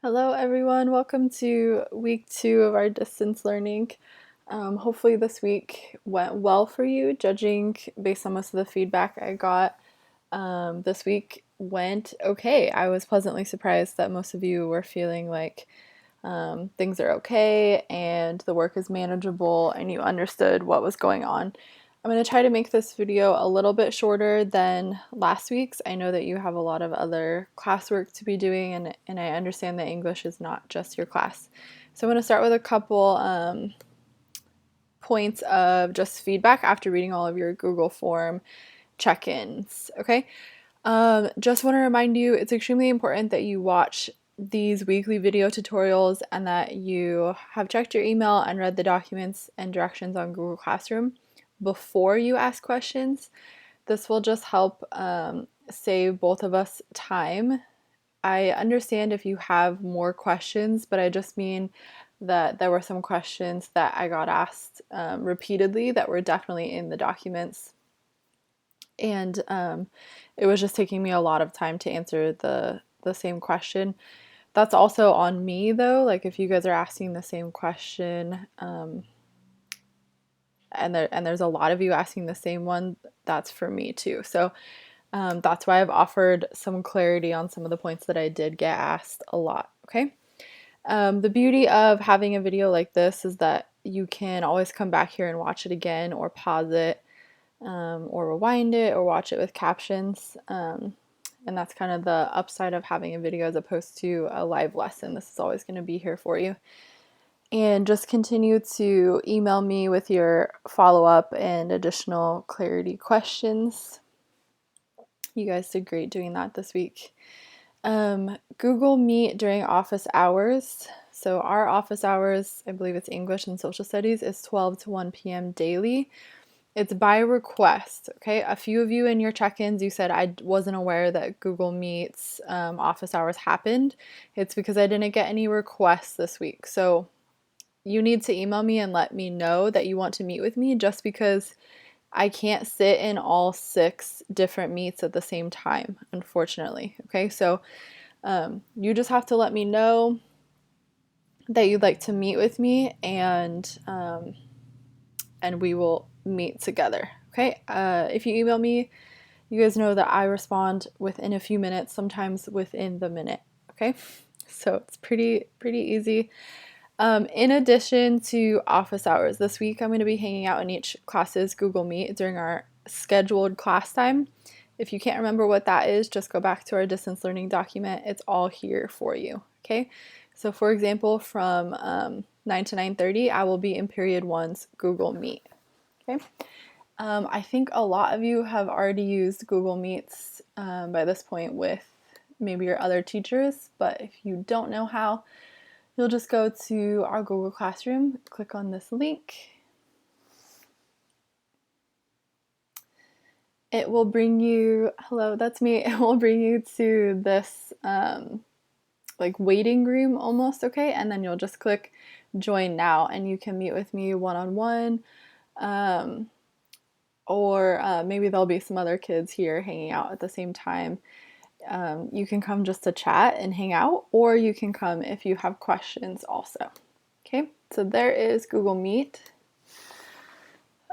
Hello everyone, welcome to week 2 of our distance learning. Hopefully this week went well for you, judging based on most of the feedback I got. This week went okay. I was pleasantly surprised that most of you were feeling like things are okay and the work is manageable and you understood what was going on. I'm going to try to make this video a little bit shorter than last week's. I know that you have a lot of other classwork to be doing, and I understand that English is not just your class. So I'm going to start with a couple points of just feedback after reading all of your Google form check-ins, okay? Just want to remind you, it's extremely important that you watch these weekly video tutorials and that you have checked your email and read the documents and directions on Google Classroom before you ask questions. This will just help save both of us time. I understand if you have more questions, but I just mean that there were some questions that I got asked repeatedly that were definitely in the documents. And it was just taking me a lot of time to answer the same question. That's also on me though. Like if you guys are asking the same question, and there's a lot of you asking the same one, that's for me too. So that's why I've offered some clarity on some of the points that I did get asked a lot. Okay. The beauty of having a video like this is that you can always come back here and watch it again, or pause it, or rewind it, or watch it with captions. And that's kind of the upside of having a video as opposed to a live lesson. This is always going to be here for you. And just continue to email me with your follow-up and additional clarity questions. You guys did great doing that this week. Google Meet during office hours. So our office hours, I believe it's English and Social Studies, is 12 to 1 p.m. daily. It's by request, okay? A few of you in your check-ins, you said I wasn't aware that Google Meet's office hours happened. It's because I didn't get any requests this week. So you need to email me and let me know that you want to meet with me, just because I can't sit in all 6 different meets at the same time, unfortunately, okay? So you just have to let me know that you'd like to meet with me, and we will meet together. Okay, if you email me, you guys know that I respond within a few minutes, sometimes within the minute. Okay, so it's pretty easy. In addition to office hours, this week I'm going to be hanging out in each class's Google Meet during our scheduled class time. If you can't remember what that is, just go back to our distance learning document. It's all here for you. Okay, so for example, from 9 to 9:30, I will be in period 1's Google Meet. Okay. I think a lot of you have already used Google Meets by this point with maybe your other teachers, but if you don't know how, you'll just go to our Google Classroom, click on this link. It will bring you, hello, that's me. It will bring you to this like waiting room almost, okay? And then you'll just click join now and you can meet with me one-on-one. Or maybe there'll be some other kids here hanging out at the same time. You can come just to chat and hang out, or you can come if you have questions also. Okay, so there is Google Meet.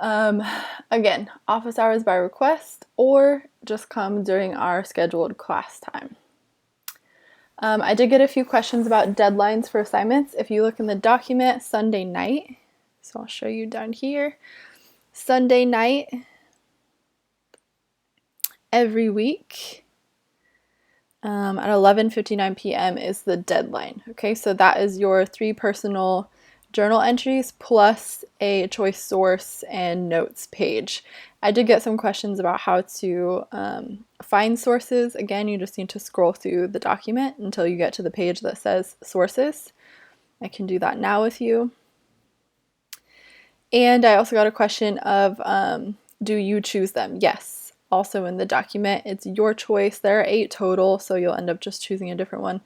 Again, office hours by request, or just come during our scheduled class time. I did get a few questions about deadlines for assignments. If you look in the document, Sunday night, so I'll show you down here. Sunday night, every week at 11:59 p.m. is the deadline. Okay, so that is your 3 personal journal entries plus a choice source and notes page. I did get some questions about how to find sources. Again, you just need to scroll through the document until you get to the page that says sources. I can do that now with you. And I also got a question of, do you choose them? Yes. Also in the document, it's your choice. There are 8 total, so you'll end up just choosing a different one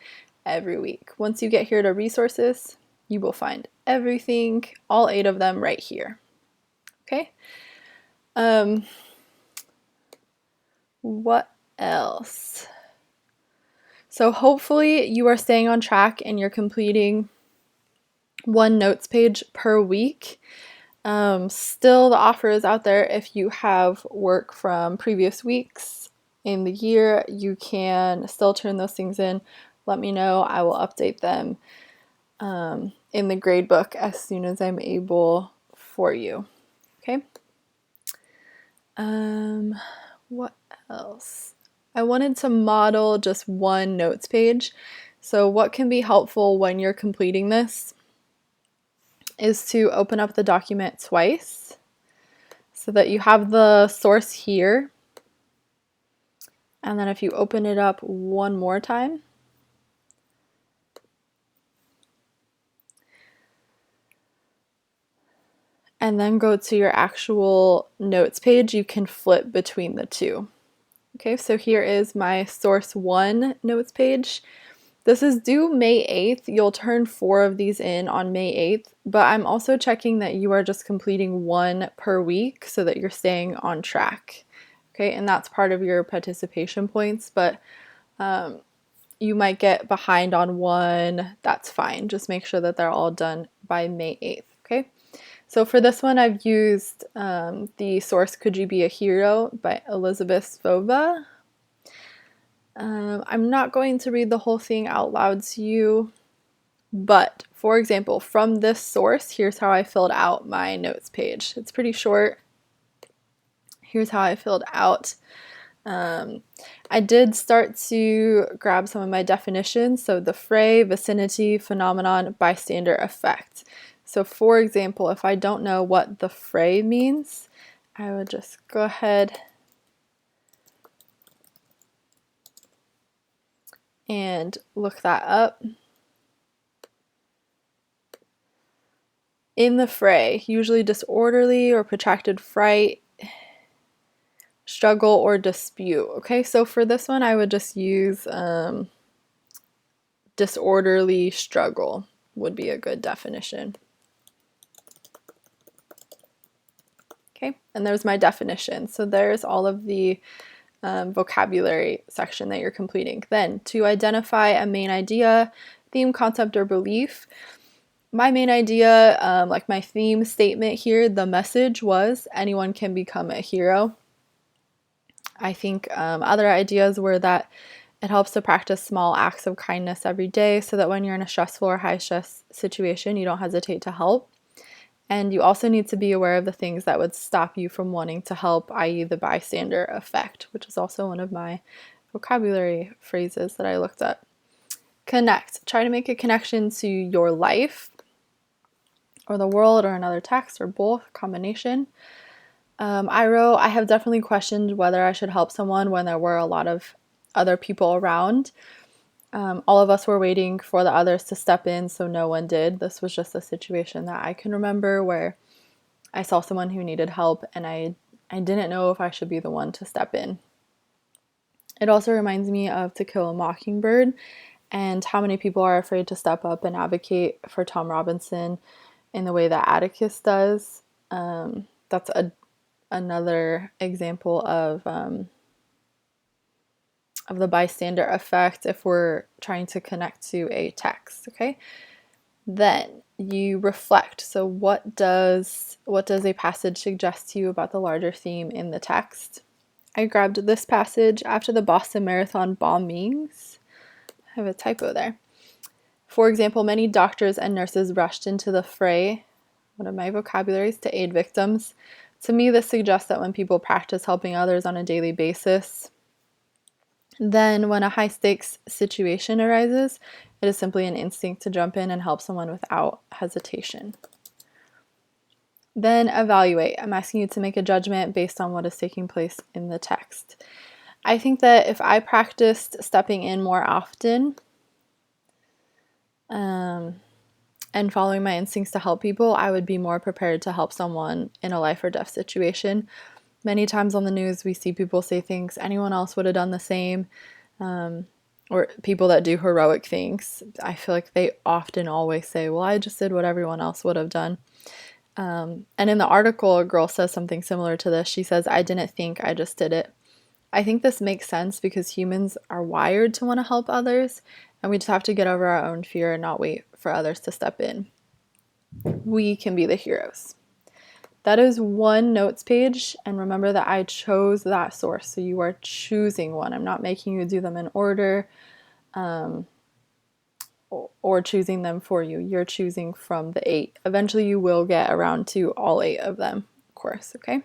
every week. Once you get here to resources, you will find everything, all 8 of them right here. Okay. What else? So hopefully you are staying on track and you're completing one notes page per week. Still, the offer is out there. If you have work from previous weeks in the year, you can still turn those things in. Let me know. I will update them in the grade book as soon as I'm able for you. Okay. What else? I wanted to model just one notes page. So what can be helpful when you're completing this is to open up the document twice so that you have the source here. And then if you open it up one more time, and then go to your actual notes page, you can flip between the two. Okay, so here is my source 1 notes page. This is due May 8th. You'll turn 4 of these in on May 8th, but I'm also checking that you are just completing one per week so that you're staying on track. Okay, and that's part of your participation points, but you might get behind on one. That's fine. Just make sure that they're all done by May 8th. Okay. So for this one, I've used the source Could You Be a Hero by Elizabeth Svova. I'm not going to read the whole thing out loud to you, but for example, from this source, here's how I filled out my notes page. It's pretty short. Here's how I filled out. I did start to grab some of my definitions. So the fray, vicinity, phenomenon, bystander, effect. So for example, if I don't know what the fray means, I would just go ahead and look that up. In the fray, usually disorderly or protracted fright, struggle, or dispute. Okay, so for this one, I would just use disorderly struggle would be a good definition. Okay, and there's my definition. So there's all of the vocabulary section that you're completing. Then to identify a main idea, theme, concept, or belief. My main idea, like my theme statement here, the message was anyone can become a hero. I think other ideas were that it helps to practice small acts of kindness every day so that when you're in a stressful or high stress situation, you don't hesitate to help. And you also need to be aware of the things that would stop you from wanting to help, i.e. the bystander effect, which is also one of my vocabulary phrases that I looked up. Connect. Try to make a connection to your life or the world or another text or both, combination. I wrote, I have definitely questioned whether I should help someone when there were a lot of other people around. All of us were waiting for the others to step in, so no one did. This was just a situation that I can remember where I saw someone who needed help and I didn't know if I should be the one to step in. It also reminds me of To Kill a Mockingbird and how many people are afraid to step up and advocate for Tom Robinson in the way that Atticus does. That's another example of the bystander effect if we're trying to connect to a text. Okay, then you reflect. So what does a passage suggest to you about the larger theme in the text? I grabbed this passage after the Boston Marathon bombings. I have a typo there. For example, many doctors and nurses rushed into the fray, one of my vocabularies, to aid victims. To me, this suggests that when people practice helping others on a daily basis, then when a high-stakes situation arises, it is simply an instinct to jump in and help someone without hesitation. Then evaluate. I'm asking you to make a judgment based on what is taking place in the text. I think that if I practiced stepping in more often and following my instincts to help people, I would be more prepared to help someone in a life or death situation. Many times on the news, we see people say things anyone else would have done the same, or people that do heroic things. I feel like they often always say, well, I just did what everyone else would have done. And in the article, a girl says something similar to this. She says, I didn't think, I just did it. I think this makes sense because humans are wired to want to help others, and we just have to get over our own fear and not wait for others to step in. We can be the heroes. That is one notes page, and remember that I chose that source, so you are choosing one. I'm not making you do them in order or choosing them for you. You're choosing from the 8. Eventually, you will get around to all 8 of them, of course, okay?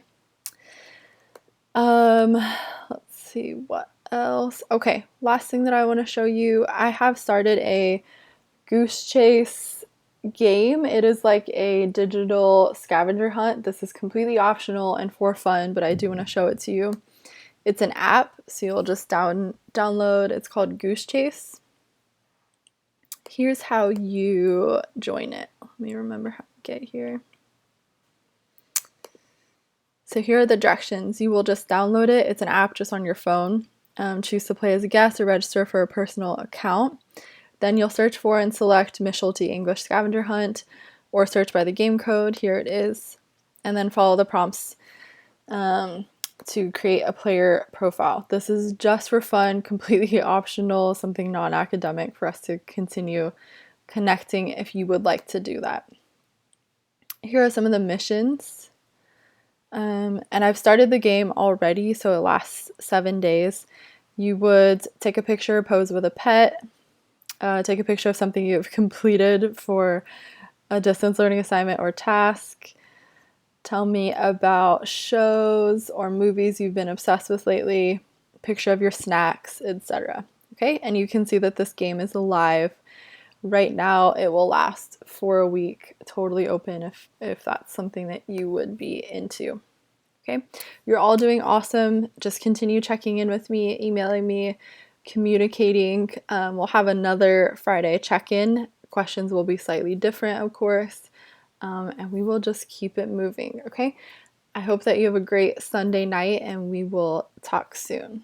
Let's see what else. Okay, last thing that I want to show you, I have started a goose chase game. It is like a digital scavenger hunt. This is completely optional and for fun, but I do want to show it to you. It's an app, so you'll just download. It's called Goose Chase. Here's how you join it. Let me remember how to get here. So here are the directions. You will just download it. It's an app just on your phone. Choose to play as a guest or register for a personal account. Then you'll search for and select Miss Schulte English Scavenger Hunt or search by the game code. Here it is. And then follow the prompts to create a player profile. This is just for fun, completely optional, something non-academic for us to continue connecting if you would like to do that. Here are some of the missions. And I've started the game already, so it lasts 7 days. You would take a picture, pose with a pet, take a picture of something you've completed for a distance learning assignment or task. Tell me about shows or movies you've been obsessed with lately, picture of your snacks, etc. Okay, and you can see that this game is alive. Right now, it will last for a week, totally open if that's something that you would be into. Okay, you're all doing awesome. Just continue checking in with me, emailing me, communicating. We'll have another Friday check-in. Questions will be slightly different, of course, and we will just keep it moving, okay? I hope that you have a great Sunday night, and we will talk soon.